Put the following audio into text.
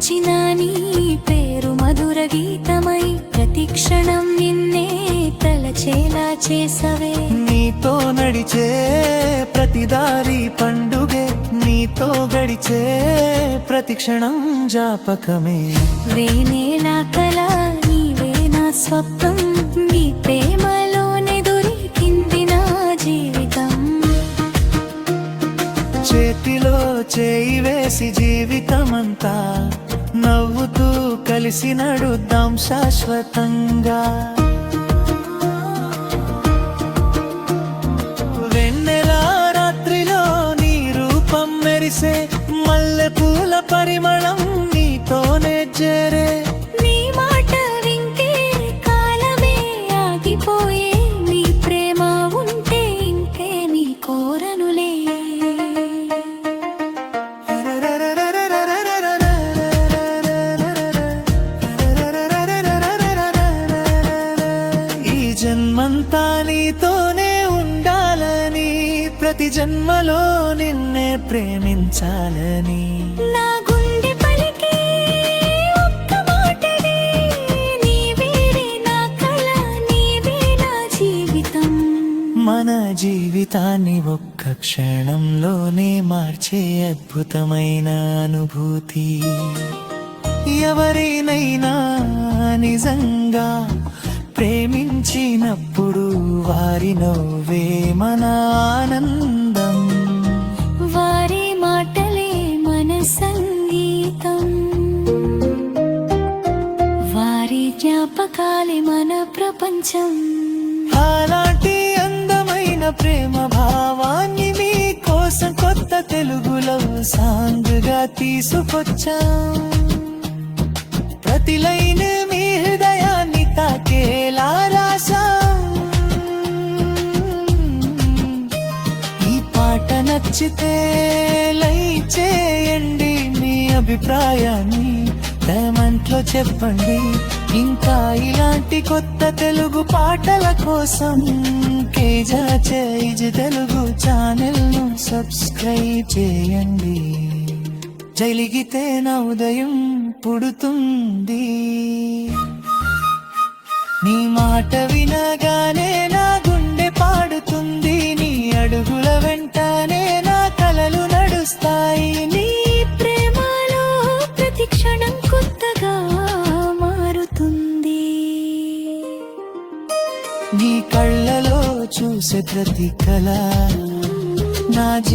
పిలిచిన నీ పేరు మధుర గీతమై ప్రతిక్షణం నిన్నే తలచేలా చేసవే. నీతో నడిచే ప్రతిదారి పండుగే, నీతో గడిచే ప్రతిక్షణం జాపకమే. వేనేలా కల నీవే నా స్వప్నం, నీ ప్రేమలోనే దొరికింది నా జీవితం. చేతిలో చేయి వేసి జీవితమంతా నవ్వుతూ కలిసి నడుద్దాం శాశ్వతంగా. వెన్నెల రాత్రిలో నీ రూపం మెరిసే, మల్లెపూల పరిమళం నీతోనే చేరే. నీ మాట వింటే కాలమే ఆగిపోయే, నీ ప్రేమ ఉంటే ఇంకే నీ కోరనులే. ఈ జన్మంతా నీతోనే ఉండాలని, ప్రతి జన్మలో నిన్నే ప్రేమించాలని. నా గుండె పలికే ఒక్క మాటనే, నీవే నా కల, నీవే నా జీవితం. మన జీవితాన్ని ఒక్క క్షణంలోనే మార్చే అద్భుతమైన అనుభూతి. ఎవరినైనా నిజంగా ప్రేమించినప్పుడు వారి నవ్వే మన ఆనందం, వారి మాటలే మన సంగీతం, వారి జ్ఞాపకాలే మన ప్రపంచం. అలాంటి అందమైన ప్రేమ భావాన్ని మీ కోసం కొత్త తెలుగులో సాంగ్గా తీసుకొచ్చాం. ప్రతి లైన్ మీ హృదయాన్ని తాకేలా రాసాం. ఈ పాట నచ్చితే లైక్ చేయండి, మీ అభిప్రాయాన్ని కామెంట్లో చెప్పండి. ఇంకా ఇలాంటి కొత్త తెలుగు పాటల కోసం కేజా చేజ్ తెలుగు ఛానల్ను సబ్స్క్రైబ్ చేయండి. జరిగితే నా ఉదయం పుడుతుంది, నీ మాట వినగానే నా గుండె పాడుతుంది. నీ అడుగుల వెంటనే నా కలలు నడుస్తాయి. నీ ప్రేమలో ప్రతి క్షణం కొత్తగా మారుతుంది. నీ కళ్ళలో చూసే ప్రతి కళ నా